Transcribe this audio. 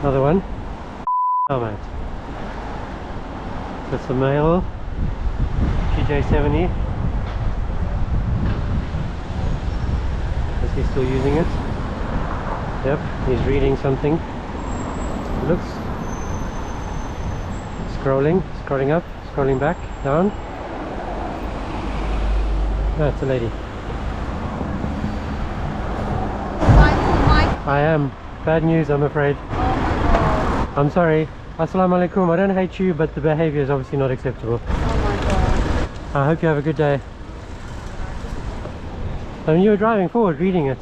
Another one. Oh mate. That's the male GJ70. Is he still using it? Yep, he's reading something. Looks. Scrolling up, scrolling back, down. That's a lady. I am. Bad news, I'm afraid. Oh my god. I'm sorry. Assalamu alaikum. I don't hate you, but the behavior is obviously not acceptable. Oh my god. I hope you have a good day. And you were driving forward, reading it.